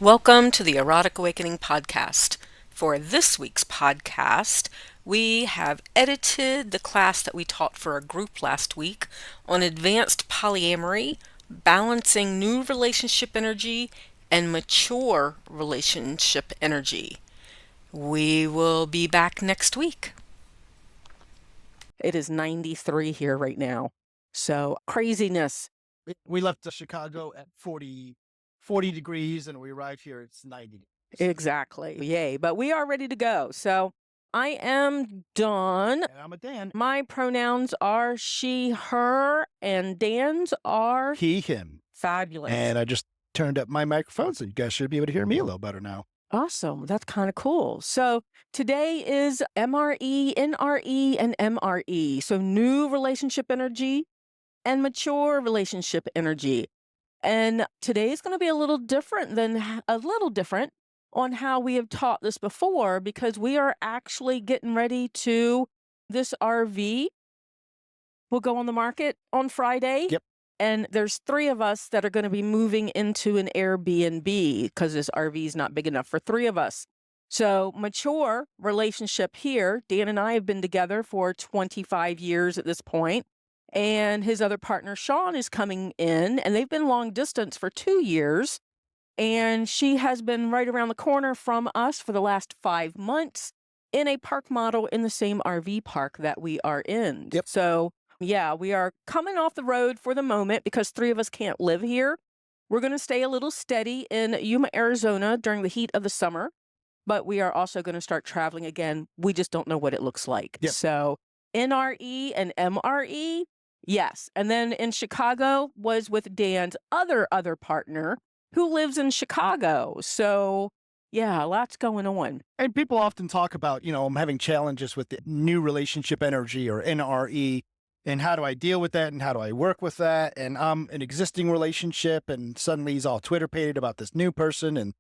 Welcome to the Erotic Awakening Podcast. For this week's podcast, we have edited the class that we taught for a group last week on advanced polyamory, balancing new relationship energy, and mature relationship energy. We will be back next week. It is 93 here right now. So craziness. We left Chicago at 40 degrees and we arrived here, it's 90 degrees. Exactly. Yay. But we are ready to go. So I am Dawn. And I'm a Dan. My pronouns are she, her, and Dan's are He, him. fabulous. And I just turned up my microphone, so you guys should be able to hear me a little better now. Awesome. That's kind of cool. So today is MRE, NRE, and MRE. So new relationship energy and mature relationship energy. And today is going to be a little different on how we have taught this before, because we are actually getting ready to, this RV will go on the market on Friday. Yep. And there's 3 of us that are going to be moving into an Airbnb because this RV is not big enough for 3 of us. So mature relationship here. Dan and I have been together for 25 years at this point. And his other partner, Sean, is coming in, and they've been long distance for 2 years. And she has been right around the corner from us for the last 5 months in a park model in the same RV park that we are in. Yep. So, yeah, we are coming off the road for the moment because 3 of us can't live here. We're going to stay a little steady in Yuma, Arizona during the heat of the summer, but we are also going to start traveling again. We just don't know what it looks like. Yep. So NRE and MRE, yes. And then in Chicago was with Dan's other partner who lives in Chicago. So, yeah, lots going on. And people often talk about, I'm having challenges with the new relationship energy or NRE, and how do I deal with that and how do I work with that? And I'm an existing relationship and suddenly he's all Twitter-pated about this new person, and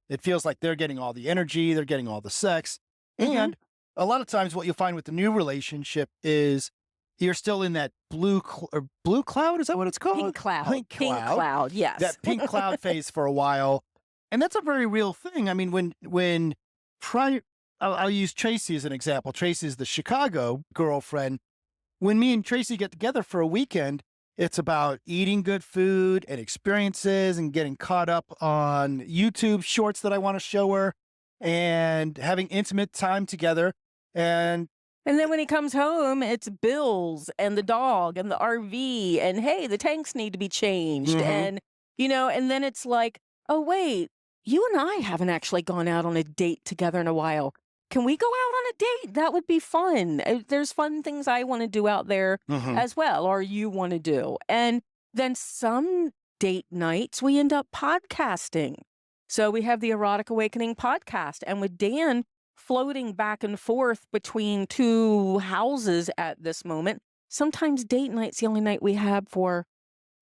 it feels like they're getting all the energy, they're getting all the sex. Mhm. And a lot of times what you'll find with the new relationship is you're still in that blue cloud. Is that what it's called? Pink cloud. Pink cloud, yes. that pink cloud phase for a while. And that's a very real thing. I mean, I'll use Tracy as an example. Tracy is the Chicago girlfriend. When me and Tracy get together for a weekend, it's about eating good food and experiences and getting caught up on YouTube shorts that I want to show her and having intimate time together. And then when he comes home, it's bills and the dog and the RV and, hey, the tanks need to be changed. Mhm. And, and then it's like, oh, wait, you and I haven't actually gone out on a date together in a while. Can we go out on a date? That would be fun. There's fun things I want to do out there Mhm. as well, or you want to do. And then some date nights, we end up podcasting. So we have the Erotic Awakening Podcast. And with Dan floating back and forth between 2 houses at this moment, sometimes date night's the only night we have for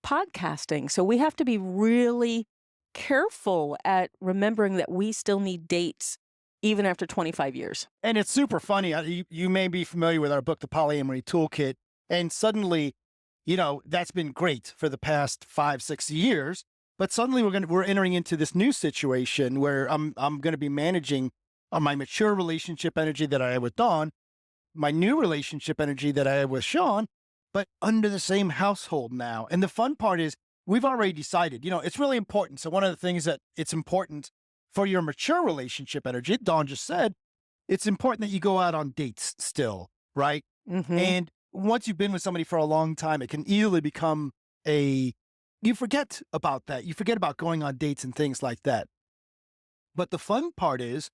podcasting. So we have to be really careful at remembering that we still need dates even after 25 years. And it's super funny. You may be familiar with our book, The Polyamory Toolkit, and suddenly, that's been great for the past 5-6 years. But suddenly we're entering into this new situation where I'm going to be managing my mature relationship energy that I had with Dawn, my new relationship energy that I had with Sean, but under the same household now. And the fun part is we've already decided, it's really important. So one of the things that it's important for your mature relationship energy, Dawn just said, it's important that you go out on dates still, right? Mm-hmm. And once you've been with somebody for a long time, it can easily become you forget about that. You forget about going on dates and things like that. But the fun part is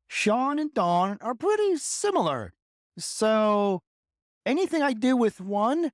Sean and Dawn are pretty similar. So anything I do with one,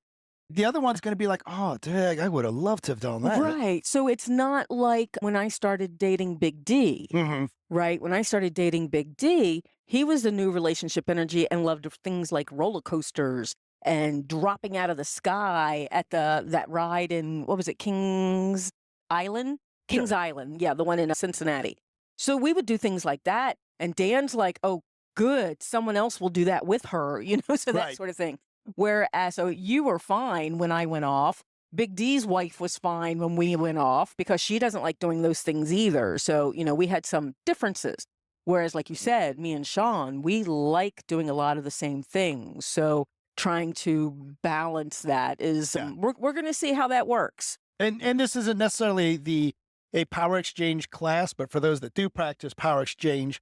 the other one's going to be like, oh, dang, I would have loved to have done that. Right. So it's not like when I started dating Big D, Mm-hmm. right? When I started dating Big D, he was the new relationship energy and loved things like roller coasters and dropping out of the sky at that ride in, what was it, Kings Island? Kings Island. Yeah, the one in Cincinnati. So we would do things like that. And Dan's like, oh, good. Someone else will do that with her, so that Right. sort of thing. Whereas, so you were fine when I went off. Big D's wife was fine when we went off because she doesn't like doing those things either. So, we had some differences. Whereas, like you said, me and Sean, we like doing a lot of the same things. So trying to balance that is, we're going to see how that works. And this isn't necessarily a power exchange class, but for those that do practice power exchange,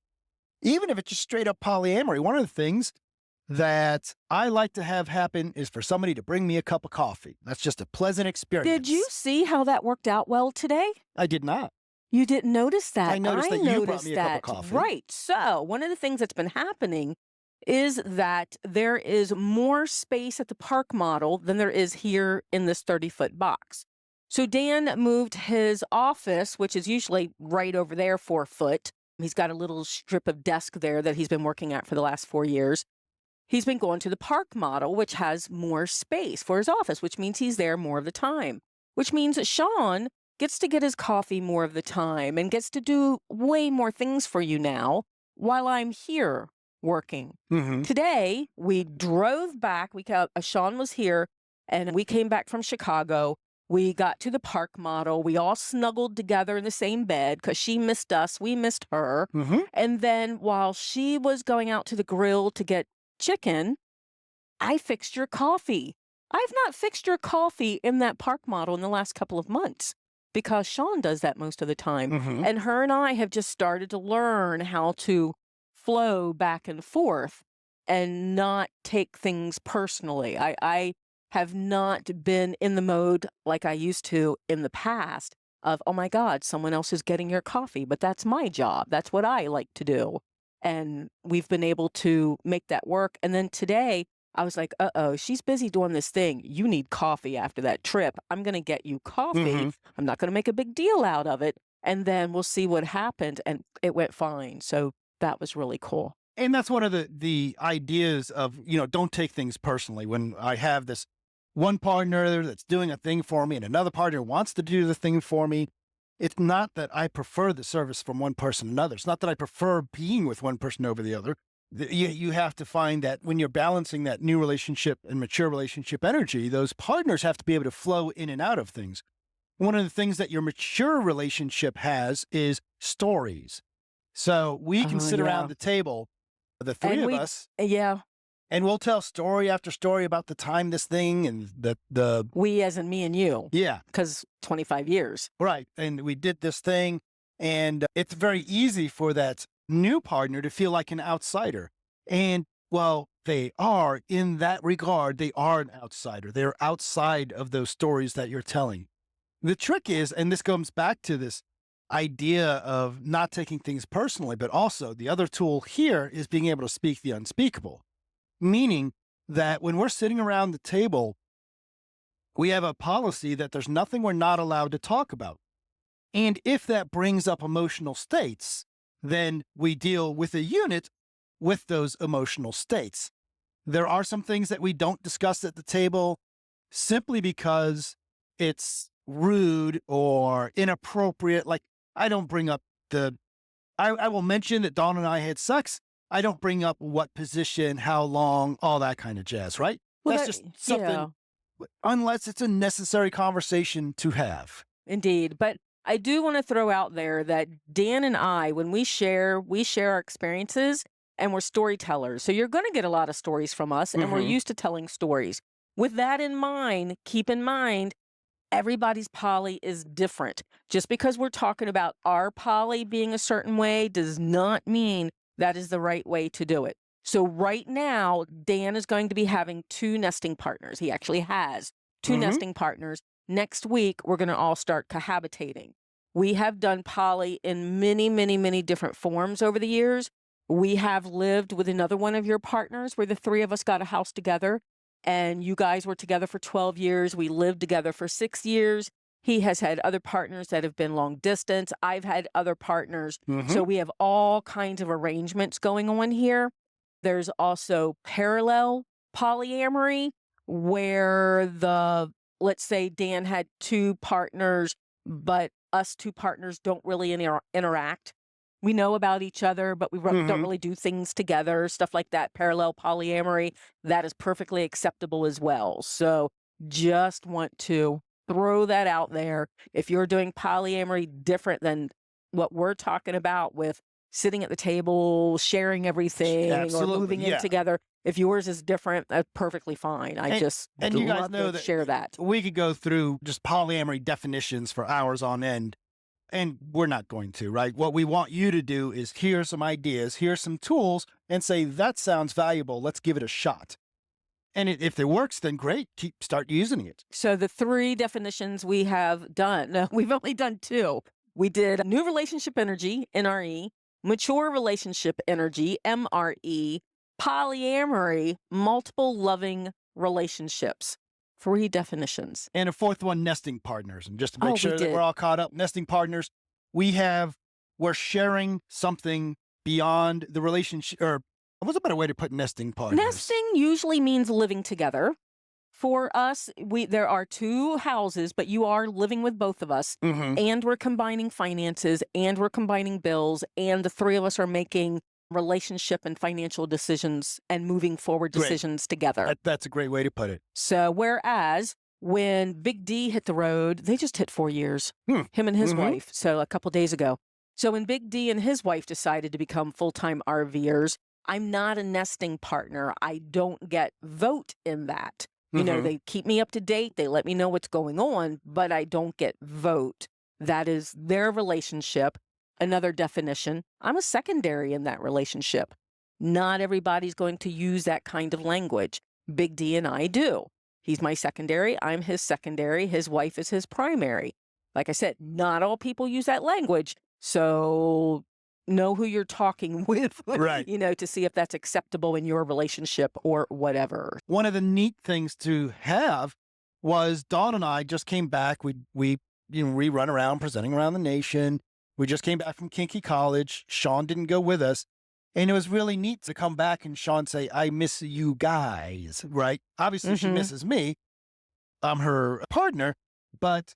even if it's just straight up polyamory, one of the things that I like to have happen is for somebody to bring me a cup of coffee. That's just a pleasant experience. Did you see how that worked out well today? I did not. You didn't notice that. I noticed that you brought me a cup of coffee. Right. So one of the things that's been happening is that there is more space at the park model than there is here in this 30-foot box. So Dan moved his office, which is usually right over there, 4 foot. He's got a little strip of desk there that he's been working at for the last 4 years. He's been going to the park model, which has more space for his office, which means he's there more of the time, which means that Sean gets to get his coffee more of the time and gets to do way more things for you now while I'm here working. Mm-hmm. Today, we drove back. Sean was here, and we came back from Chicago. We got to the park model. We all snuggled together in the same bed because she missed us. We missed her. Mm-hmm. And then while she was going out to the grill to get chicken, I fixed your coffee. I've not fixed your coffee in that park model in the last couple of months because Sean does that most of the time. Mm-hmm. And her and I have just started to learn how to flow back and forth and not take things personally. I have not been in the mode like I used to in the past of, oh my God, someone else is getting your coffee, but that's my job. That's what I like to do. And we've been able to make that work. And then today I was like, she's busy doing this thing. You need coffee after that trip. I'm going to get you coffee. Mm-hmm. I'm not going to make a big deal out of it. And then we'll see what happened. And it went fine. So that was really cool. And that's one of the ideas of, don't take things personally. When I have this one partner that's doing a thing for me and another partner wants to do the thing for me, it's not that I prefer the service from one person to another. It's not that I prefer being with one person over the other. You have to find that when you're balancing that new relationship and mature relationship energy, those partners have to be able to flow in and out of things. One of the things that your mature relationship has is stories. So we can sit around the table, the three of us. Yeah. And we'll tell story after story about the time this thing and the we as in me and you. Yeah. Because 25 years. Right. And we did this thing. And it's very easy for that new partner to feel like an outsider. And well, they are, in that regard, they are an outsider. They're outside of those stories that you're telling. The trick is, and this comes back to this idea of not taking things personally, but also the other tool here is being able to speak the unspeakable. Meaning that when we're sitting around the table, we have a policy that there's nothing we're not allowed to talk about. And if that brings up emotional states, then we deal with a unit with those emotional states. There are some things that we don't discuss at the table simply because it's rude or inappropriate. Like, I don't bring up I will mention that Dawn and I had sex. I don't bring up what position, how long, all that kind of jazz, right? Well, that's just something, unless it's a necessary conversation to have. Indeed. But I do want to throw out there that Dan and I, when we share our experiences and we're storytellers. So you're going to get a lot of stories from us and we're used to telling stories. With that in mind, keep in mind, everybody's poly is different. Just because we're talking about our poly being a certain way does not mean that is the right way to do it. So right now, Dan is going to be having 2 nesting partners. He actually has 2 nesting partners. Next week, we're going to all start cohabitating. We have done poly in many, many, many different forms over the years. We have lived with another one of your partners where the 3 of us got a house together. And you guys were together for 12 years. We lived together for 6 years. He has had other partners that have been long distance. I've had other partners. So we have all kinds of arrangements going on here. There's also parallel polyamory where let's say Dan had 2 partners, but us 2 partners don't really interact. We know about each other, but we don't really do things together, stuff like that. Parallel polyamory, that is perfectly acceptable as well. So just want to throw that out there. If you're doing polyamory different than what we're talking about with sitting at the table, sharing everything, Absolutely, or moving in yeah. together, if yours is different, that's perfectly fine. I just And you guys love know to that share that. we could go through just polyamory definitions for hours on end, and we're not going to, right? What we want you to do is hear some ideas, hear some tools, and say, that sounds valuable. Let's give it a shot. And if it works, then great. Start using it. So the 3 definitions we have done, no, we've only done 2. We did new relationship energy, NRE, mature relationship energy, MRE, polyamory, multiple loving relationships. 3 definitions. And a 4th one, nesting partners. And just to make we sure that did. we're all caught up, nesting partners, we're sharing something beyond the relationship, or what's a better way to put nesting partners? Nesting usually means living together. For us, there are 2 houses, but you are living with both of us, and we're combining finances, and we're combining bills, and the 3 of us are making relationship and financial decisions and moving forward decisions together. That's a great way to put it. So whereas when Big D hit the road, they just hit 4 years, him and his wife, so a couple days ago. So when Big D and his wife decided to become full-time RVers, I'm not a nesting partner. I don't get vote in that. You know, they keep me up to date. They let me know what's going on, but I don't get vote. That is their relationship. Another definition, I'm a secondary in that relationship. Not everybody's going to use that kind of language. Big D and I do. He's my secondary. I'm his secondary. His wife is his primary. Like I said, not all people use that language. So know who you're talking with, right? You know, to see if that's acceptable in your relationship or whatever. One of the neat things to have was Dawn and I just came back. We run around presenting around the nation. We just came back from Kinky Kollege. Sean didn't go with us. And it was really neat to come back and Sean say, I miss you guys, right? Obviously, she misses me. I'm her partner. But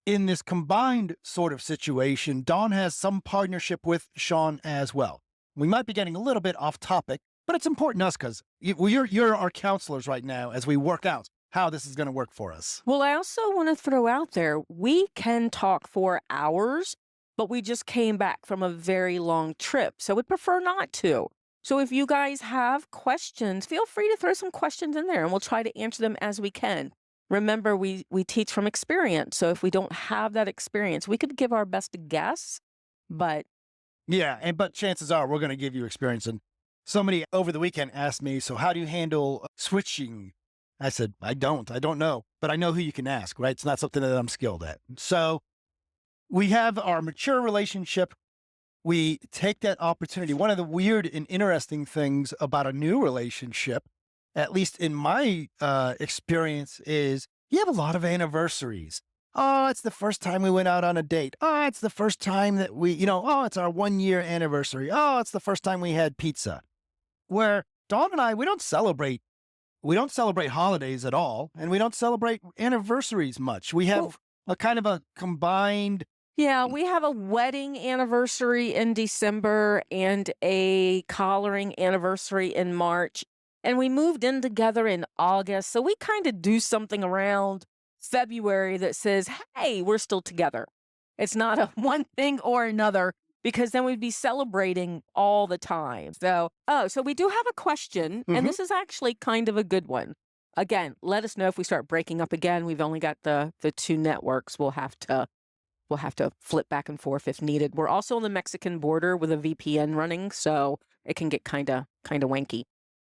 in this combined sort of situation, Dawn has some partnership with Sean as well. We might be getting a little bit off topic, but it's important to us because you're our counselors right now as we work out how this is going to work for us. Well, I also want to throw out there, we can talk for hours, but we just came back from a very long trip, so we'd prefer not to. So if you guys have questions, feel free to throw some questions in there and we'll try to answer them as we can. Remember, we teach from experience. So if we don't have that experience, we could give our best guess, but. Yeah, but chances are we're going to give you experience. And somebody over the weekend asked me, so how do you handle switching? I said, I don't know, but I know who you can ask, right? It's not something that I'm skilled at. So we have our mature relationship. We take that opportunity. One of the weird and interesting things about a new relationship, at least in my experience, is you have a lot of anniversaries. Oh, it's the first time we went out on a date. Oh, it's the first time that it's our 1-year anniversary. Oh, it's the first time we had pizza. Where Dawn and I, we don't celebrate holidays at all, and we don't celebrate anniversaries much. We have a kind of a combined. Yeah, we have a wedding anniversary in December and a collaring anniversary in March. And we moved in together in August. So we kind of do something around February that says, hey, we're still together. It's not a one thing or another, because then we'd be celebrating all the time. So we do have a question, and this is actually kind of a good one. Again, let us know if we start breaking up again. We've only got the 2 networks. We'll have to flip back and forth if needed. We're also on the Mexican border with a VPN running, so it can get kind of wanky.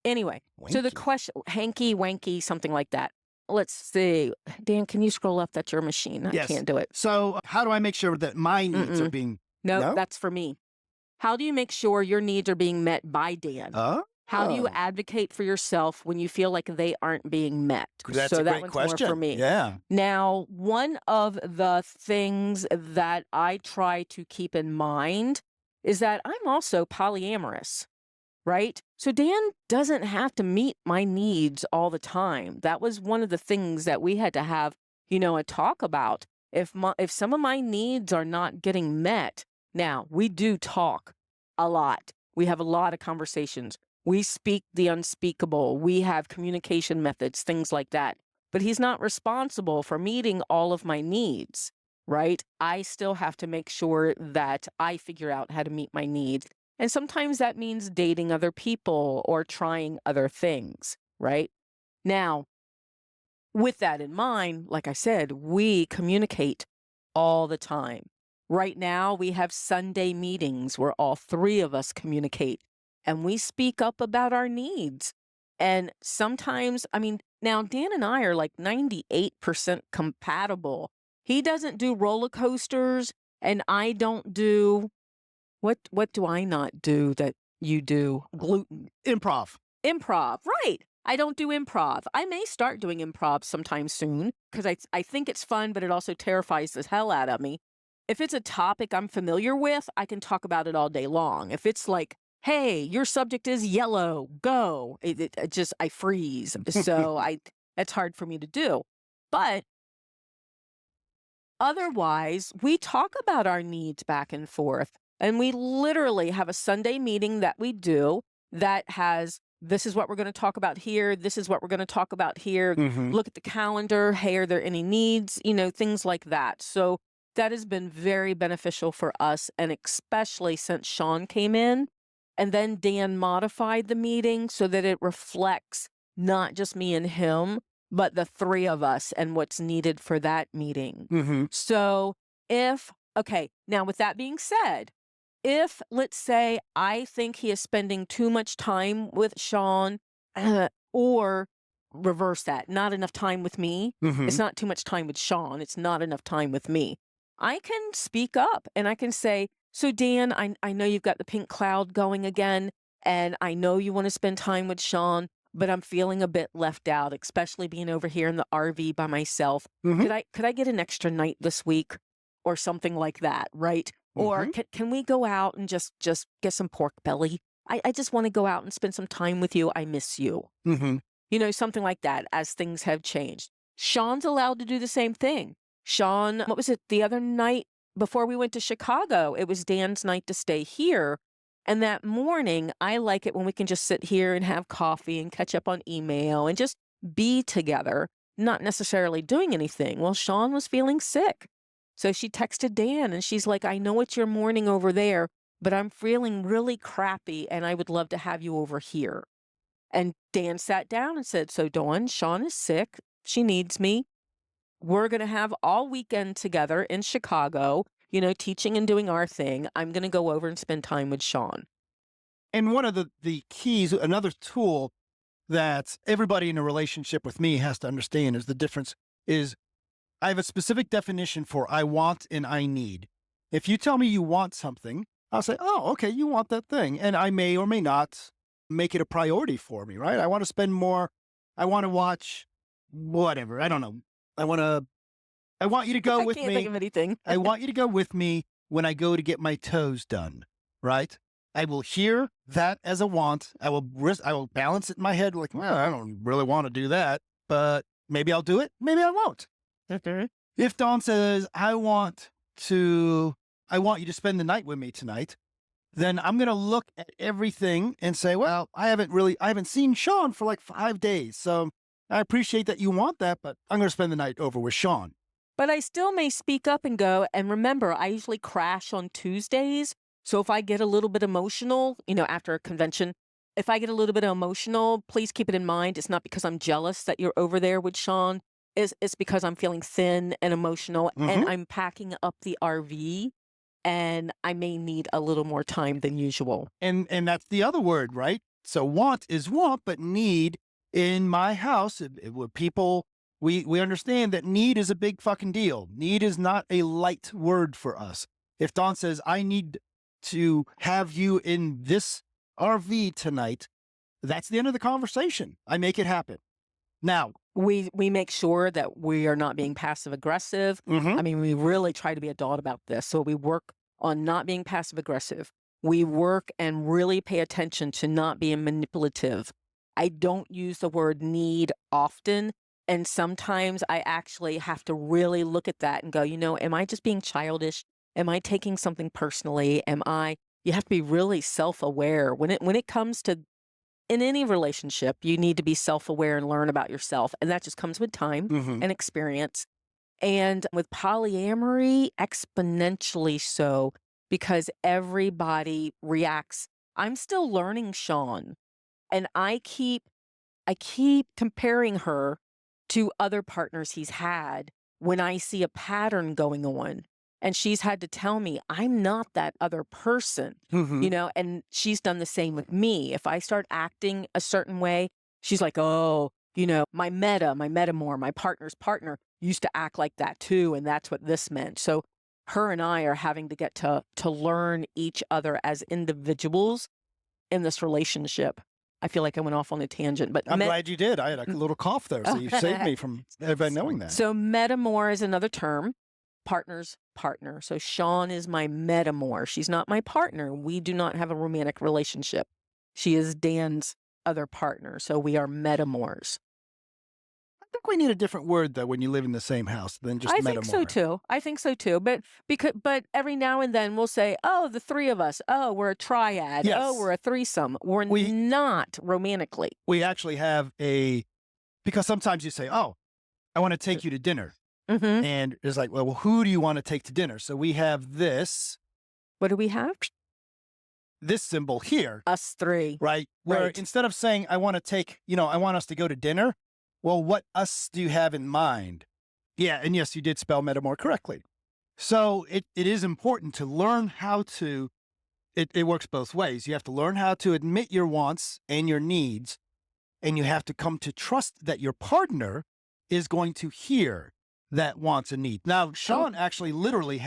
Anyway, so the question, hanky, wanky, something like that. Let's see. Dan, can you scroll up? That's your machine. Yes. I can't do it. So how do I make sure that my needs are being... No, that's for me. How do you make sure your needs are being met by Dan? How do you advocate for yourself when you feel like they aren't being met? That's a great question. More for me. Yeah. Now, one of the things that I try to keep in mind is that I'm also polyamorous, right? So Dan doesn't have to meet my needs all the time. That was one of the things that we had to have, a talk about. If some of my needs are not getting met, now we do talk a lot. We have a lot of conversations. We speak the unspeakable. We have communication methods, things like that. but he's not responsible for meeting all of my needs, right? I still have to make sure that I figure out how to meet my needs. And sometimes that means dating other people or trying other things, right? Now, with that in mind, like I said, we communicate all the time. Right now, we have Sunday meetings where all three of us communicate and we speak up about our needs. And sometimes, I mean, now Dan and I are like 98% compatible. He doesn't do roller coasters and I don't do, what do I not do that you do? Gluten. Improv. Improv, right. I don't do improv. I may start doing improv sometime soon because I think it's fun, but it also terrifies the hell out of me. If it's a topic I'm familiar with, I can talk about it all day long. If it's like, hey, your subject is yellow, go, I freeze. So it's hard for me to do. But otherwise, we talk about our needs back and forth. And we literally have a Sunday meeting that we do that has, this is what we're going to talk about here. This is what we're going to talk about here. Mhm. Look at the calendar. Hey, are there any needs? Things like that. So that has been very beneficial for us. And especially since Sean came in and then Dan modified the meeting so that it reflects not just me and him, but the three of us and what's needed for that meeting. Mhm. So okay, now with that being said, if, let's say, I think he is spending too much time with Sean, or reverse that, not enough time with me, Mhm. it's not too much time with Sean, it's not enough time with me, I can speak up and I can say, so Dan, I know you've got the pink cloud going again, and I know you want to spend time with Sean, but I'm feeling a bit left out, especially being over here in the RV by myself. Mhm. Could I get an extra night this week or something like that, right? Or Mhm. can we go out and just get some pork belly? I just want to go out and spend some time with you. I miss you. Mhm. Something like that as things have changed. Sean's allowed to do the same thing. Sean, what was it, the other night before we went to Chicago? It was Dan's night to stay here. And that morning, I like it when we can just sit here and have coffee and catch up on email and just be together, not necessarily doing anything. Well, Sean was feeling sick. So she texted Dan and she's like, I know it's your morning over there, but I'm feeling really crappy and I would love to have you over here. And Dan sat down and said, so Dawn, Sean is sick. She needs me. We're going to have all weekend together in Chicago, teaching and doing our thing. I'm going to go over and spend time with Sean. And one of the keys, another tool that everybody in a relationship with me has to understand is the difference is I have a specific definition for I want and I need. If you tell me you want something, I'll say, oh, okay, you want that thing. And I may or may not make it a priority for me, right? I want to spend more. I want to watch whatever. I don't know. I want you to go I with can't me. think of anything. I want you to go with me when I go to get my toes done, right? I will hear that as a want. I will balance it in my head like, well, I don't really want to do that, but maybe I'll do it. Maybe I won't. If Dawn says, I want you to spend the night with me tonight, then I'm going to look at everything and say, well, I haven't seen Sean for like 5 days. So I appreciate that you want that, but I'm going to spend the night over with Sean. But I still may speak up and go, and remember, I usually crash on Tuesdays. So if I get a little bit emotional, after a convention, if I get a little bit emotional, please keep it in mind. It's not because I'm jealous that you're over there with Sean. It's because I'm feeling thin and emotional and I'm packing up the RV and I may need a little more time than usual. And that's the other word, right? So want is want, but need in my house, people, we understand that need is a big fucking deal. Need is not a light word for us. If Dawn says, I need to have you in this RV tonight, that's the end of the conversation. I make it happen. Now, we make sure that we are not being passive aggressive. I mean, we really try to be adult about this. So we work on not being passive aggressive. We work and really pay attention to not being manipulative. I don't use the word need often. And sometimes I actually have to really look at that and go, am I just being childish? Am I taking something personally? You have to be really self-aware when it comes to in any relationship, you need to be self-aware and learn about yourself. And that just comes with time and experience. And with polyamory, exponentially so, because everybody reacts. I'm still learning Sean, and I keep comparing her to other partners he's had when I see a pattern going on. And she's had to tell me, I'm not that other person, and she's done the same with me. If I start acting a certain way, she's like, oh, my metamor, my partner's partner used to act like that too. And that's what this meant. So her and I are having to get to learn each other as individuals in this relationship. I feel like I went off on a tangent, but I'm glad you did. I had a little cough there, so you saved me from everybody knowing that. So metamor is another term, partner's partner. So Sean is my metamor. She's not my partner. We do not have a romantic relationship. She is Dan's other partner. So we are metamors. I think we need a different word though when you live in the same house than just I metamor. think so too. But every now and then we'll say, oh, the three of us. Oh, we're a triad. Yes. Oh, we're a threesome. We're not romantically. We actually have because sometimes you say, oh, I want to take you to dinner. And it's like, well, who do you want to take to dinner? So we have this. What do we have? This symbol here. Us three. Right? Where instead of saying, I want to take, I want us to go to dinner. Well, what us do you have in mind? Yeah. And yes, you did spell metamor correctly. So it is important to learn how to, it works both ways. You have to learn how to admit your wants and your needs. And you have to come to trust that your partner is going to hear that wants and needs. Now, Sean actually literally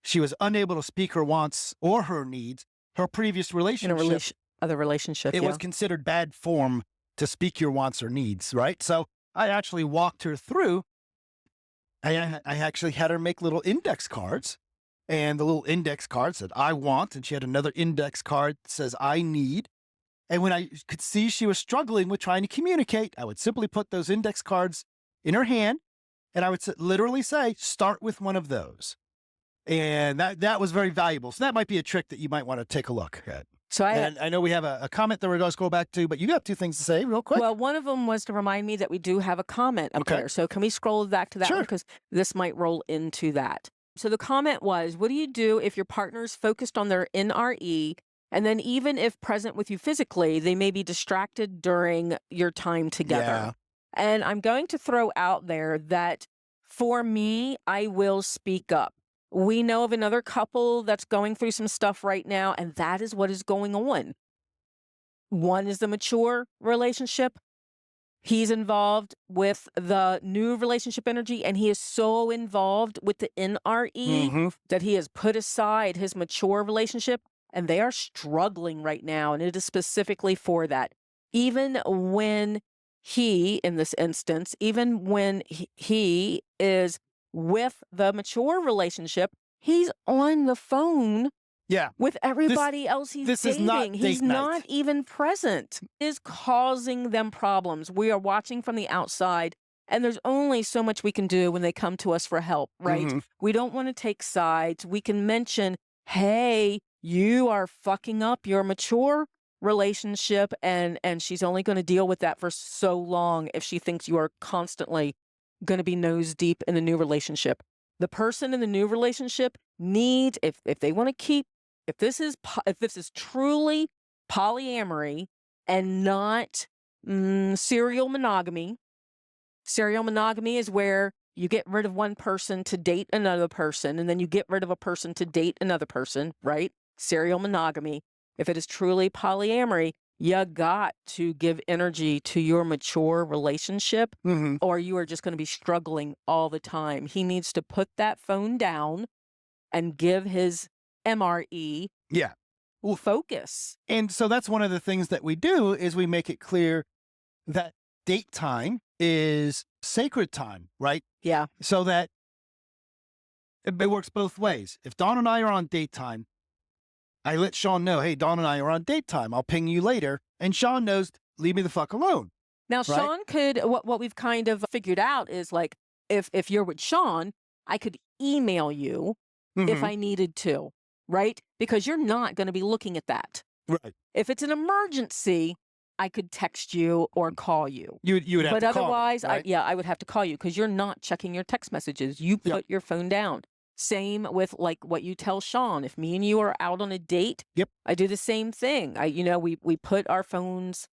she was unable to speak her wants or her needs. Her previous relationship. In other relationship. It was considered bad form to speak your wants or needs, right? So I actually walked her through. I actually had her make little index cards, and the little index card said, I want, and she had another index card that says, I need. And when I could see she was struggling with trying to communicate, I would simply put those index cards in her hand, and I would literally say, start with one of those. And that was very valuable. So that might be a trick that you might want to take a look at. So I know we have a comment that we're going to go back to, but you got two things to say real quick. Well, one of them was to remind me that we do have a comment up there. So can we scroll back to that one? Because this might roll into that. So the comment was, what do you do if your partner's focused on their NRE, and then even if present with you physically, they may be distracted during your time together? Yeah. And I'm going to throw out there that for me, I will speak up. We know of another couple that's going through some stuff right now, and that is what is going on. One is the mature relationship. He's involved with the new relationship energy, and he is so involved with the NRE that he has put aside his mature relationship, and they are struggling right now, and it is specifically for that. Even when he, in this instance, even when he is with the mature relationship, he's on the phone with everybody else he's dating. He's not even present. It is causing them problems. We are watching from the outside, and there's only so much we can do when they come to us for help, right? We don't want to take sides. We can mention, hey, you are fucking up your mature relationship, and she's only going to deal with that for so long if she thinks you are constantly going to be nose deep in a new relationship. The person in the new relationship needs, if they want to keep, if this is truly polyamory and not serial monogamy. Serial monogamy is where you get rid of one person to date another person, and then you get rid of a person to date another person, right? Serial monogamy. If it is truly polyamory, you got to give energy to your mature relationship, or you are just going to be struggling all the time. He needs to put that phone down and give his MRE focus. And so that's one of the things that we do is we make it clear that date time is sacred time, right? Yeah. So that it works both ways. If Dawn and I are on date time, I let Sean know, hey, Dawn and I are on date time. I'll ping you later. And Sean knows, leave me the fuck alone. Now, right? Sean could, what we've kind of figured out is like, if you're with Sean, I could email you if I needed to, right? Because you're not going to be looking at that. Right. If it's an emergency, I could text you or call you. You would have But to call me, otherwise, right? I would have to call you because you're not checking your text messages. You Yep. put your phone down. Same with like what you tell Sean. If me and you are out on a date, Yep. I do the same thing. We put our phones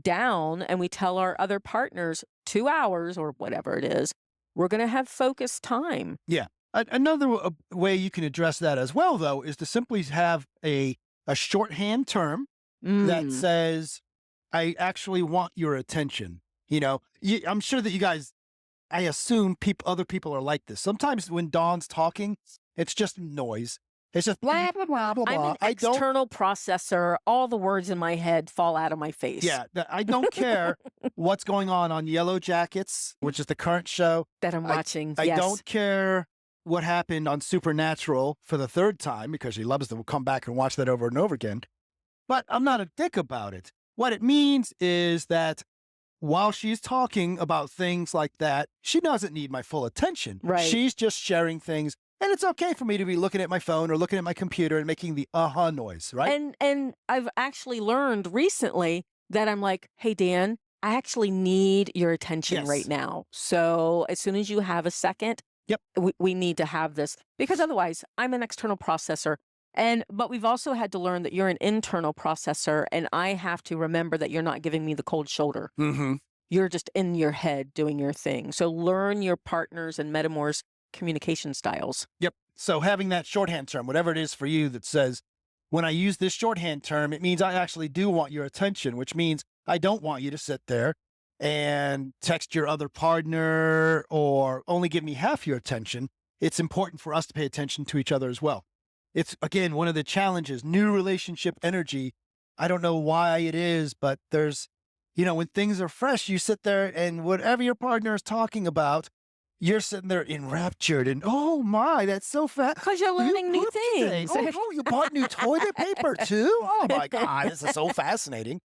down and we tell our other partners 2 hours or whatever it is, we're going to have focused time. Yeah. Another way you can address that as well, though, is to simply have a shorthand term that says, I actually want your attention. I'm sure that you guys, I assume other people are like this. Sometimes when Dawn's talking, it's just noise. It's just blah, blah, blah, blah, I'm blah. an external processor. All the words in my head fall out of my face. Yeah, I don't care what's going on Yellow Jackets, which is the current show. That I'm watching. I Yes. don't care what happened on Supernatural for the third time because she loves to come back and watch that over and over again. But I'm not a dick about it. What it means is that while she's talking about things like that, she doesn't need my full attention. Right. She's just sharing things. And it's okay for me to be looking at my phone or looking at my computer and making the noise, right? And I've actually learned recently that I'm like, hey, Dan, I actually need your attention Yes. right now. So as soon as you have a second, Yep. we need to have this because otherwise I'm an external processor. But we've also had to learn that you're an internal processor and I have to remember that you're not giving me the cold shoulder. Mm-hmm. You're just in your head doing your thing. So learn your partners and metamors communication styles. Yep. So having that shorthand term, whatever it is for you that says, when I use this shorthand term, it means I actually do want your attention, which means I don't want you to sit there and text your other partner or only give me half your attention. It's important for us to pay attention to each other as well. It's, again, one of the challenges, new relationship energy. I don't know why it is, but there's, when things are fresh, you sit there and whatever your partner is talking about, you're sitting there enraptured and, oh my, that's so fast. Because you're learning new things. Oh, you bought new toilet paper too? Oh my God, this is so fascinating.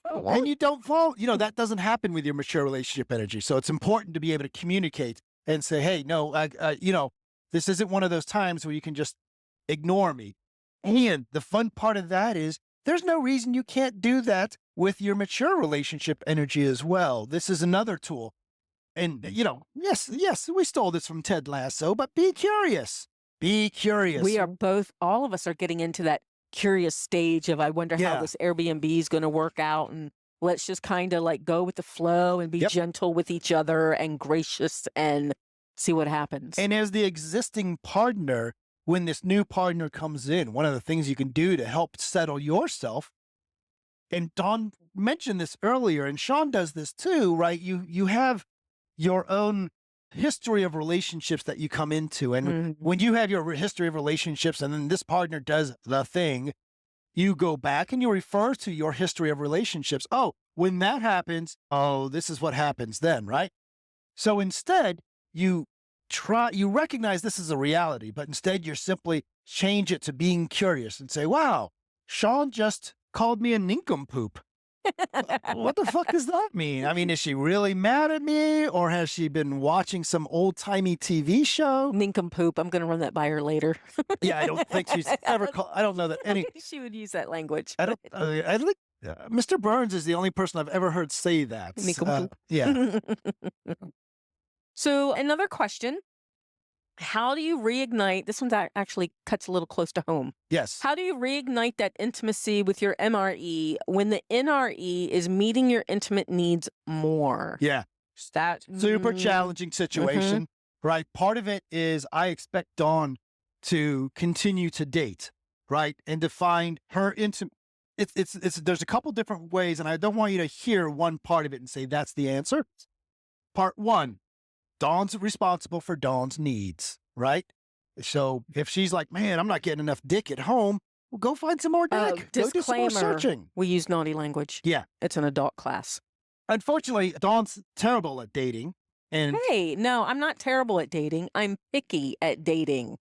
And you don't fall, that doesn't happen with your mature relationship energy. So it's important to be able to communicate and say, hey, no, this isn't one of those times where you can just ignore me. And the fun part of that is there's no reason you can't do that with your mature relationship energy as well. This is another tool. And, yes, we stole this from Ted Lasso, but be curious. Be curious. We are all of us are getting into that curious stage of, I wonder how this Airbnb is going to work out. And let's just kind of like go with the flow and be gentle with each other and gracious and see what happens. And as the existing partner, when this new partner comes in, one of the things you can do to help settle yourself, and Dawn mentioned this earlier, and Sean does this too, right? You have your own history of relationships that you come into. And when you have your history of relationships and then this partner does the thing, you go back and you refer to your history of relationships. Oh, when that happens, this is what happens then, right? So instead, you recognize this is a reality, but instead you simply change it to being curious and say, wow, Sean just called me a nincompoop. What the fuck does that mean? I mean, is she really mad at me or has she been watching some old timey TV show? Nincompoop. I'm going to run that by her later. Yeah, I don't think she's ever called. I don't know that any. She would use that language. I think Mr. Burns is the only person I've ever heard say that. Nincompoop. Yeah. So another question. How do you reignite? This one actually cuts a little close to home. Yes. How do you reignite that intimacy with your MRE when the NRE is meeting your intimate needs more? Yeah. That Super challenging situation, right? Part of it is I expect Dawn to continue to date, right? And to find her intimate. There's a couple different ways, and I don't want you to hear one part of it and say that's the answer. Part one. Dawn's responsible for Dawn's needs, right? So if she's like, man, I'm not getting enough dick at home, well, go find some more dick. Go do some more searching. We use naughty language. Yeah. It's an adult class. Unfortunately, Dawn's terrible at dating. And hey, no, I'm not terrible at dating. I'm picky at dating.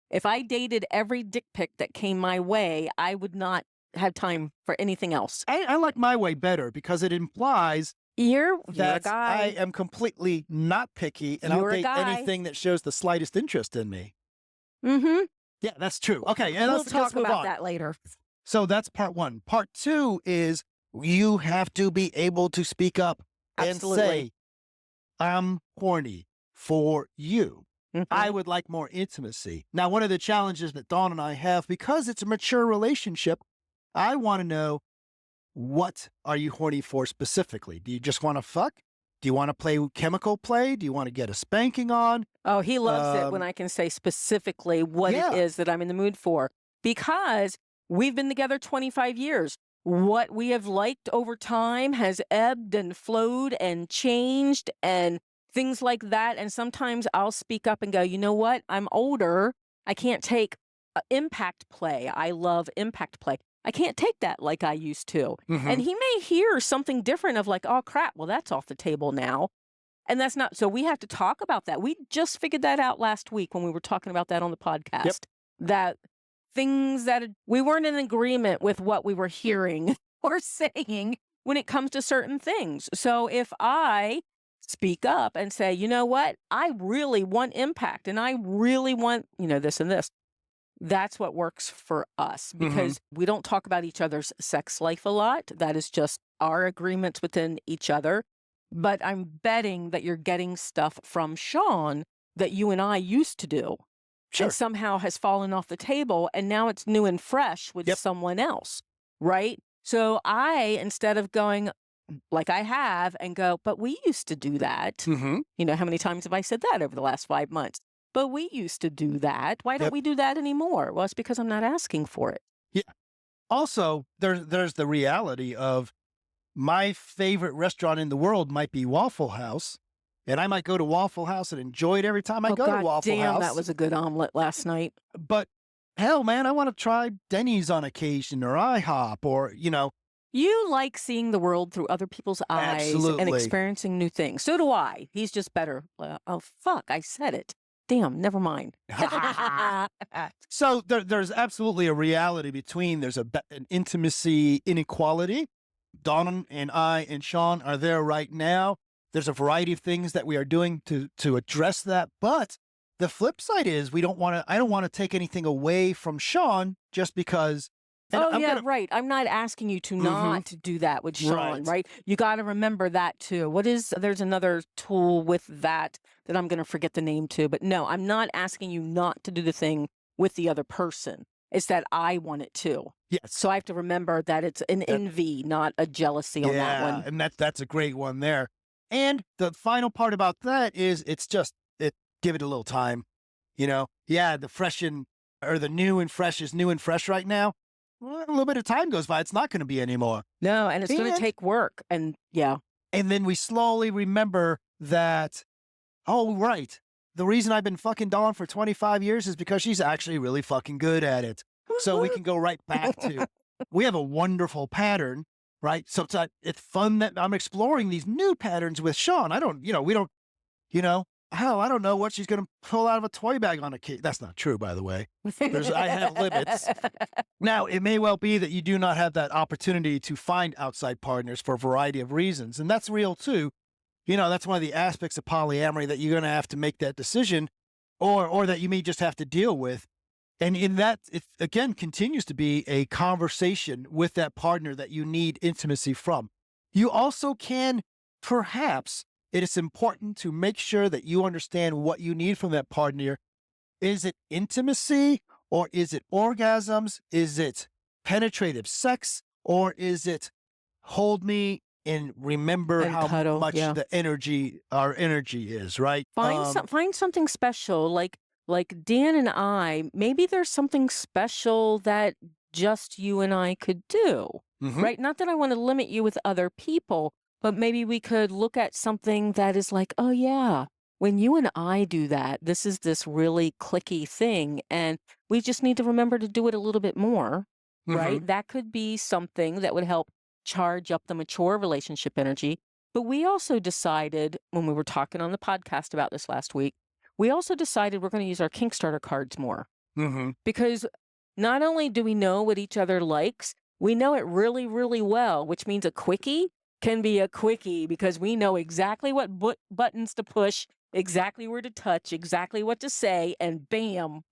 If I dated every dick pic that came my way, I would not have time for anything else. I like my way better because it implies You're a that guy. I am completely not picky and You're I'll a date guy. anything that shows the slightest interest in me. Mm-hmm. Yeah, that's true. Okay, and We'll let's talk move about on. that later. So that's part one. Part two is You have to be able to speak up and Absolutely. say, I'm horny for you. I Mhm. would like more intimacy. Now, one of the challenges that Dawn and I have, because it's a mature relationship, I want to know, what are you horny for specifically? Do you just want to fuck? Do you want to play chemical play? Do you want to get a spanking on? Oh, he loves it when I can say specifically what it Yeah, is that I'm in the mood for because we've been together 25 years. What we have liked over time has ebbed and flowed and changed and things like that. And sometimes I'll speak up and go, you know what? I'm older. I can't take impact play. I love impact play. I can't take that like I used to. hmm And he may hear something different of like, oh crap, well, that's off the table now. And that's not, so we have to talk about that. We just figured that out last week when we were talking about that on the Yep. podcast, that things that we weren't in agreement with what we were hearing or saying when it comes to certain things. So if I speak up and say, you know what, I really want impact and I really want, this and this, that's what works for us hmm because we don't talk about each other's sex life a lot. That is just our agreements within each other. But I'm betting that you're getting stuff from Sean that you and I used to do and Sure. somehow has fallen off the table and now it's new and fresh with Yep. someone else, right? So I, instead of going like I have and go, but we used to do that. hmm How many times have I said that over the last 5 months? But we used to do that. Why don't Yep. we do that anymore? Well, it's because I'm not asking for it. Yeah. Also, there's the reality of my favorite restaurant in the world might be Waffle House, and I might go to Waffle House and enjoy it every time I Oh, go to God Waffle damn, House. that was a good omelet last night. But hell, man, I want to try Denny's on occasion or IHOP or, You like seeing the world through other people's eyes and absolutely. experiencing new things. So do I. He's just better. Oh, fuck, I said it. Damn, never mind. So there's absolutely a reality between there's an intimacy inequality. Dawn and I and Sean are there right now. There's a variety of things that we are doing to address that. But the flip side is I don't want to take anything away from Sean just because. And Oh, I'm yeah, gonna, right. I'm not asking you to Mhm. not do that with Sean, Right. right? You got to remember that too. There's another tool with that I'm going to forget the name too. But no, I'm not asking you not to do the thing with the other person. It's that I want it too. Yes. So I have to remember that it's an envy, not a jealousy on that one. And that's a great one there. And the final part about that is give it a little time. Yeah, the new and fresh is new and fresh right now. Well, a little bit of time goes by, it's not going to be anymore. No, and it's going to And- take work. And yeah. And then we slowly remember that, oh, right. The reason I've been fucking Dawn for 25 years is because she's actually really fucking good at it. So we can go right back to, we have a wonderful pattern, right? So it's fun that I'm exploring these new patterns with Sean. I don't know what she's going to pull out of a toy bag on a kid. That's not true, by the way. I have limits. Now, it may well be that you do not have that opportunity to find outside partners for a variety of reasons. And that's real too. That's one of the aspects of polyamory that you're going to have to make that decision or that you may just have to deal with. And in that, it again continues to be a conversation with that partner that you need intimacy from. You also can, perhaps, it is important to make sure that you understand what you need from that partner. Is it intimacy or is it orgasms? Is it penetrative sex or is it hold me and remember And how cuddle, much yeah. our energy is, right? Find something special like Dan and I, maybe there's something special that just you and I could do, Mhm. right? Not that I want to limit you with other people, but maybe we could look at something that is like, oh yeah, when you and I do that, this is this really clicky thing. And we just need to remember to do it a little bit more, right? Mhm. That could be something that would help charge up the mature relationship energy. But we also decided when we were talking on the podcast about this last week, we also decided we're going to use our kink starter cards more Mhm. because not only do we know what each other likes, we know it really, really well, which means a quickie can be a quickie because we know exactly what buttons to push, exactly where to touch, exactly what to say, and bam,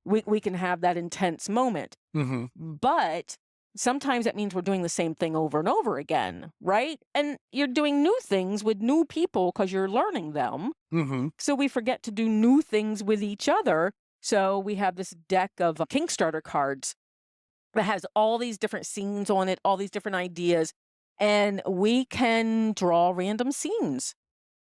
we can have that intense moment. Mhm. But sometimes that means we're doing the same thing over and over again, right? And you're doing new things with new people because you're learning them. Mm-hmm. So we forget to do new things with each other. So we have this deck of kink starter cards that has all these different scenes on it, all these different ideas, and we can draw random scenes,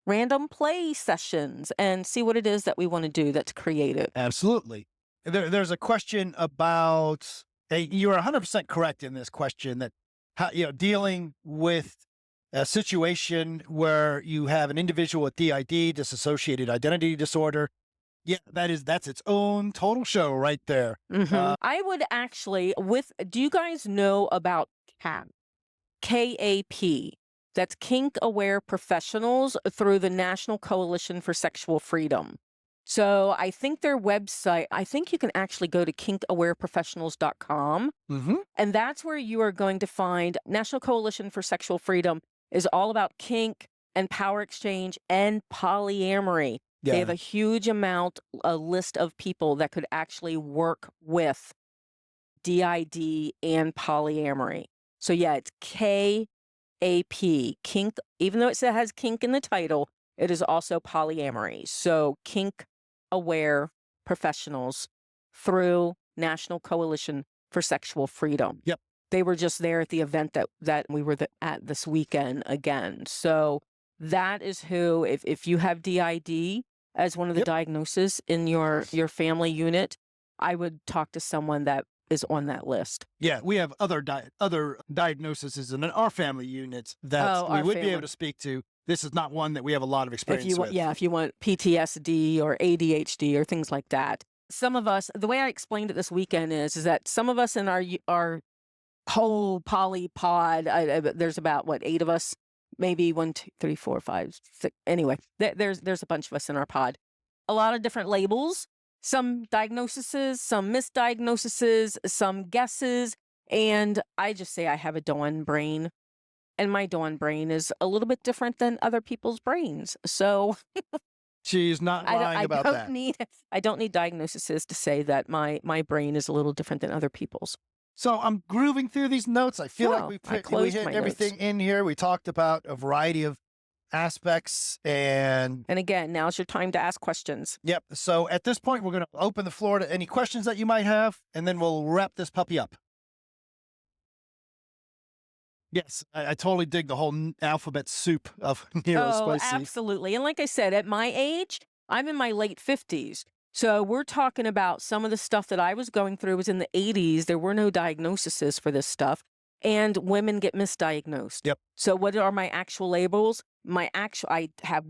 random play sessions, and see what it is that we want to do that's creative. Absolutely. There's a question about, you're 100% correct in this question, that how, dealing with a situation where you have an individual with DID, dissociated identity disorder. Yeah, that's its own total show right there. Mm-hmm. I would actually, do you guys know about CAP? KAP? That's Kink Aware Professionals through the National Coalition for Sexual Freedom. So I think their website, I think you can actually go to kinkawareprofessionals.com. Mm-hmm. And that's where you are going to find National Coalition for Sexual Freedom is all about kink and power exchange and polyamory. Yeah. They have a huge amount, a list of people that could actually work with DID and polyamory. So yeah, it's KAP, kink, even though it has kink in the title, it is also polyamory. So Kink Aware Professionals through National Coalition for Sexual Freedom. Yep. They were just there at the event that we were at this weekend again. So that is who, if you have DID as one of the Yep. diagnoses in your family unit, I would talk to someone that is on that list. Yeah, we have other diagnoses in our family units that we would be able to speak to. This is not one that we have a lot of experience with. Yeah, if you want PTSD or ADHD or things like that. Some of us, the way I explained it this weekend is that some of us in our whole poly pod, there's about, 8 of us? Maybe 1, 2, 3, 4, 5, 6. Anyway, there's a bunch of us in our pod. A lot of different labels, some diagnoses, some misdiagnoses, some guesses. And I just say I have a dawn brain. And my dawn brain is a little bit different than other people's brains. So she's not lying about that. I don't need diagnoses to say that my brain is a little different than other people's. So I'm grooving through these notes. I feel like we hit everything in here. We talked about a variety of aspects and again, now's your time to ask questions. Yep. So at this point, we're going to open the floor to any questions that you might have, and then we'll wrap this puppy up. Yes, I totally dig the whole alphabet soup of neurospicy. Oh, absolutely. And like I said, at my age, I'm in my late 50s. So we're talking about some of the stuff that I was going through was in the 80s. There were no diagnoses for this stuff. And women get misdiagnosed. Yep. So what are my actual labels? I have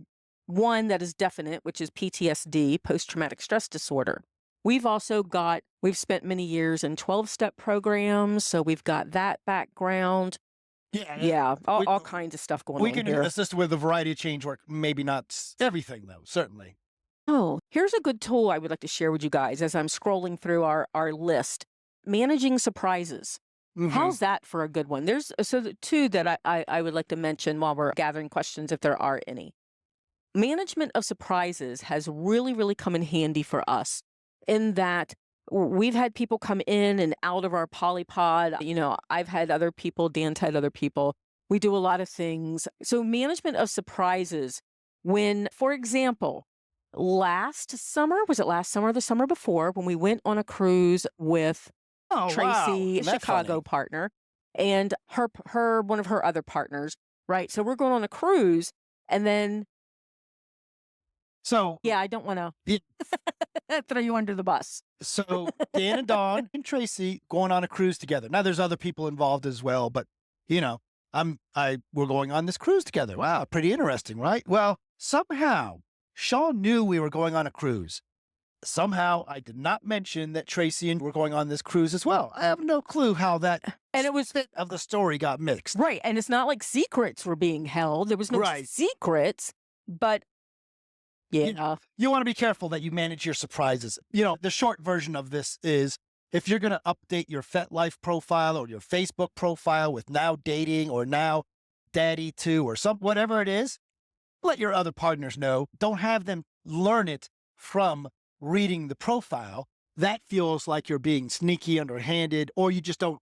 one that is definite, which is PTSD, post-traumatic stress disorder. We've spent many years in 12-step programs. So we've got that background. Yeah, all kinds of stuff going on here. We can assist with a variety of change work. Maybe not everything, though, certainly. Oh, here's a good tool I would like to share with you guys as I'm scrolling through our list. Managing surprises. Mm-hmm. How's that for a good one? There's the 2 that I would like to mention while we're gathering questions, if there are any. Management of surprises has really, really come in handy for us in that we've had people come in and out of our polypod. I've had other people, Dan's had other people. We do a lot of things. So management of surprises when, for example, last summer or the summer before, when we went on a cruise with Tracy, a Chicago partner, and one of her other partners, right? So we're going on a cruise, and then I don't want to throw you under the bus. So Dan and Dawn and Tracy going on a cruise together. Now there's other people involved as well, but we're going on this cruise together. Wow, pretty interesting, right? Well, somehow Sean knew we were going on a cruise. Somehow I did not mention that Tracy and were going on this cruise as well. I have no clue how that bit of the story got mixed. Right, and it's not like secrets were being held. There was no secrets, but yeah. You want to be careful that you manage your surprises. The short version of this is if you're going to update your Fetlife profile or your Facebook profile with now dating or now daddy too or whatever it is, let your other partners know. Don't have them learn it from reading the profile. That feels like you're being sneaky, underhanded, or you just don't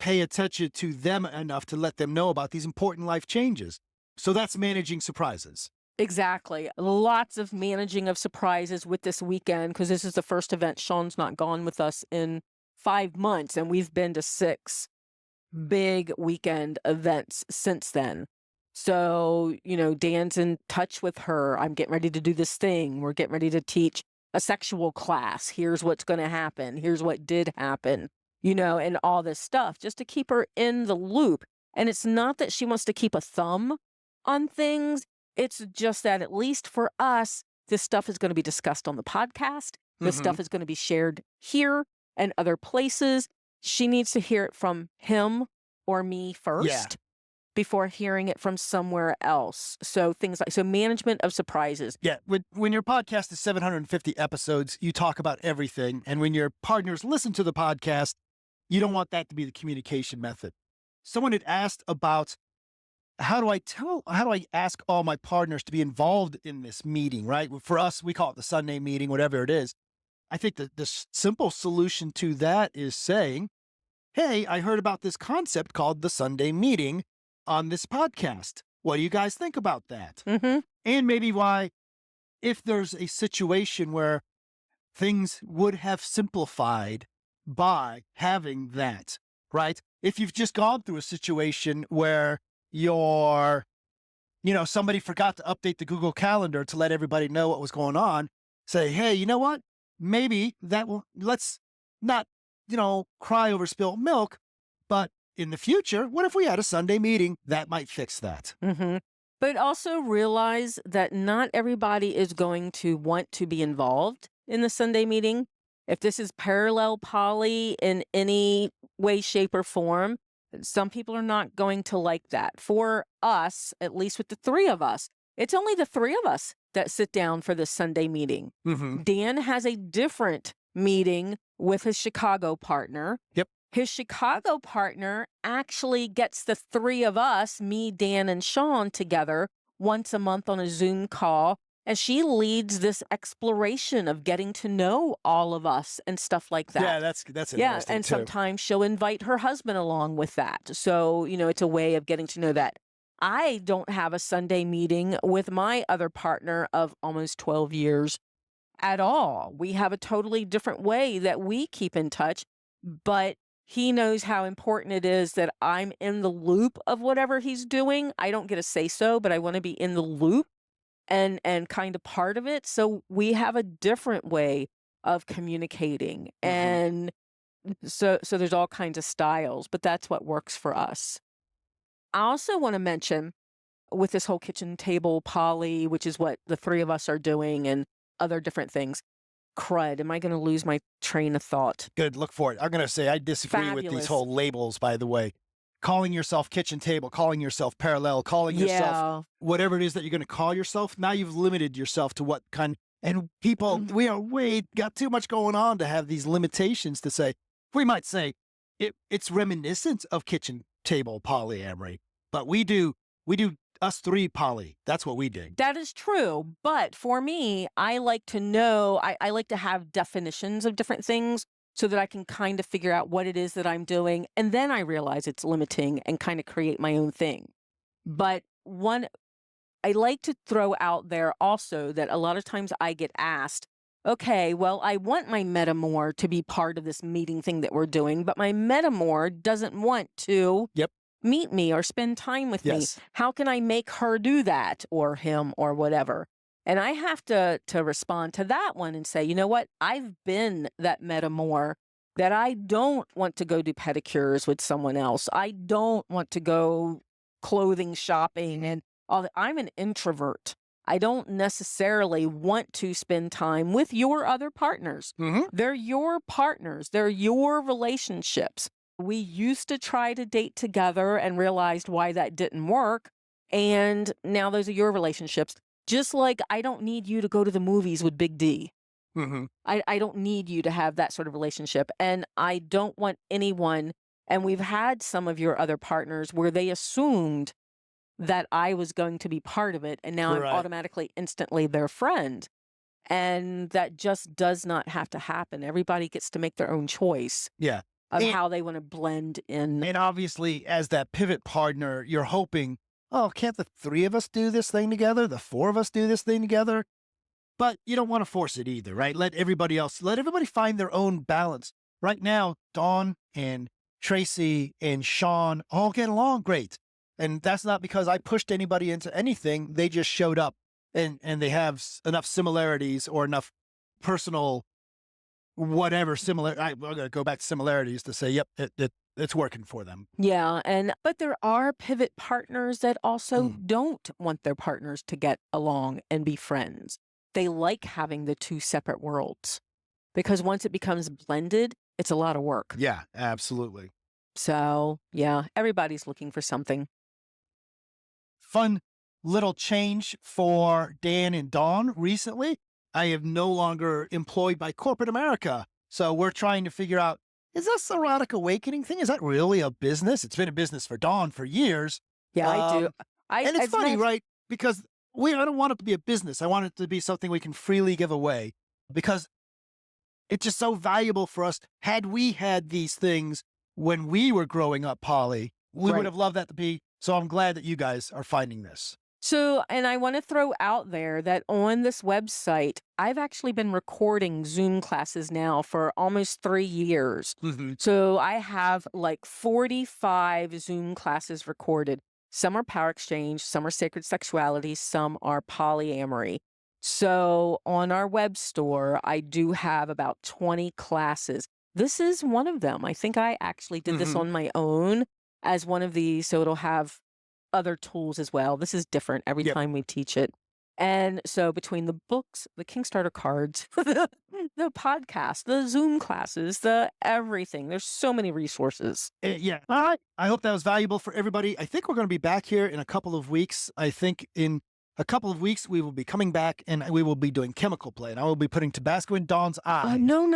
pay attention to them enough to let them know about these important life changes. So that's managing surprises. Exactly. Lots of managing of surprises with this weekend, because this is the first event. Sean's not gone with us in 5 months, and we've been to 6 big weekend events since then. So, Dan's in touch with her. I'm getting ready to do this thing. We're getting ready to teach a sexual class. Here's what's going to happen. Here's what did happen, and all this stuff, just to keep her in the loop. And it's not that she wants to keep a thumb on things. It's just that, at least for us, this stuff is going to be discussed on the podcast. This stuff is going to be shared here and other places. She needs to hear it from him or me first before hearing it from somewhere else. So things like, management of surprises. Yeah. When your podcast is 750 episodes, you talk about everything. And when your partners listen to the podcast, you don't want that to be the communication method. Someone had asked about, how do I ask all my partners to be involved in this meeting, right? For us, we call it the Sunday meeting, whatever it is. I think the simple solution to that is saying, hey, I heard about this concept called the Sunday meeting on this podcast. What do you guys think about that? And maybe why, if there's a situation where things would have simplified by having that, right? If you've just gone through a situation where somebody forgot to update the Google Calendar to let everybody know what was going on, say, hey, you know what? Maybe let's not, cry over spilt milk, but in the future, what if we had a Sunday meeting that might fix that? But also realize that not everybody is going to want to be involved in the Sunday meeting. If this is parallel poly in any way, shape, or form, some people are not going to like that. For us, at least with the 3 of us, it's only the 3 of us that sit down for the Sunday meeting. Dan has a different meeting with his Chicago partner. Yep. His Chicago partner actually gets the 3 of us, me, Dan, and Sean, together once a month on a Zoom call. And she leads this exploration of getting to know all of us and stuff like that. Yeah, that's interesting and too. sometimes she'll invite her husband along with that. So, it's a way of getting to know that. I don't have a Sunday meeting with my other partner of almost 12 years at all. We have a totally different way that we keep in touch, but he knows how important it is that I'm in the loop of whatever he's doing. I don't get a say so, but I want to be in the loop and kind of part of it. So we have a different way of communicating. And so there's all kinds of styles, but that's what works for us. I also want to mention, with this whole kitchen table poly, which is what the 3 of us are doing, and other different things. Crud. Am I going to lose my train of thought? Good. Look for it. I'm going to say I disagree with these whole labels, by the way. Calling yourself kitchen table, calling yourself parallel, calling yourself whatever it is that you're going to call yourself. Now you've limited yourself to what kind. And people, we got too much going on to have these limitations to say. We might say it's reminiscent of kitchen table polyamory, but we do us 3 poly. That's what we dig. That is true. But for me, I like to know, I like to have definitions of different things so that I can kind of figure out what it is that I'm doing. And then I realize it's limiting and kind of create my own thing. But I like to throw out there also that a lot of times I get asked, okay, well, I want my metamor to be part of this meeting thing that we're doing, but my metamor doesn't want to meet me or spend time with me. How can I make her do that, or him, or whatever? And I have to respond to that one and say, you know what? I've been that metamor that I don't want to go do pedicures with someone else. I don't want to go clothing shopping and all that. I'm an introvert. I don't necessarily want to spend time with your other partners. They're your partners. They're your relationships. We used to try to date together and realized why that didn't work. And now those are your relationships. Just like I don't need you to go to the movies with Big D. I don't need you to have that sort of relationship. And I don't want anyone, and we've had some of your other partners where they assumed that I was going to be part of it. And now I'm automatically, instantly their friend. And that just does not have to happen. Everybody gets to make their own choice. Yeah. of And- how they want to blend in. And obviously, as that pivot partner, you're hoping, oh, can't the three of us do this thing together? The four of us do this thing together? But you don't want to force it either, right? Let everybody find their own balance. Right now, Dawn and Tracy and Sean all get along great. And that's not because I pushed anybody into anything. They just showed up and they have enough similarities or enough personal whatever similar. I'm going to go back to similarities to say, yep, it's working for them. Yeah. But there are pivot partners that also Mm. don't want their partners to get along and be friends. They like having the two separate worlds because once it becomes blended, it's a lot of work. Yeah, absolutely. So, yeah, everybody's looking for something. Fun little change for Dan and Dawn recently. I am no longer employed by corporate America. So we're trying to figure out, is this Erotic Awakening thing? Is that really a business? It's been a business for Dawn for years. Yeah, I do. And it's funny, right? Because I don't want it to be a business. I want it to be something we can freely give away because it's just so valuable for us. Had we had these things when we were growing up, Polly, we would have loved that to be. So I'm glad that you guys are finding this. So, and I want to throw out there that on this website, I've actually been recording Zoom classes now for almost 3 years. Mm-hmm. So I have like 45 Zoom classes recorded. Some are power exchange, some are sacred sexuality, some are polyamory. So on our web store, I do have about 20 classes. This is one of them. I think I actually did this on my own as one of these. So it'll have other tools as well. This is different every time we teach it. And so between the books, the Kickstarter cards, the podcast, the Zoom classes, the everything, there's so many resources. Yeah. All right. I hope that was valuable for everybody. I think we're going to be back here in a couple of weeks. I think in a couple of weeks, we will be coming back and we will be doing chemical play. And I will be putting Tabasco in Dawn's eye. No.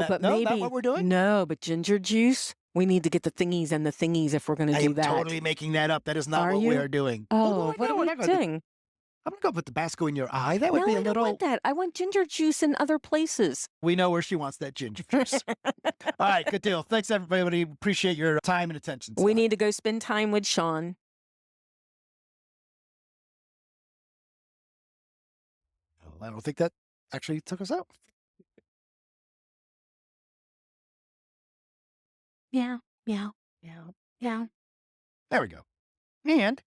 But maybe that what we're doing? No, but ginger juice. We need to get the thingies and the thingies if we're going to do that. I'm totally making that up. That is not what we are doing. Oh, what are we doing? I'm going to go put Tabasco in your eye. That would be a little. I don't want that. I want ginger juice in other places. We know where she wants that ginger juice. All right, good deal. Thanks, everybody. Appreciate your time and attention. We need to go spend time with Sean. I don't think that actually took us out. Yeah. There we go. And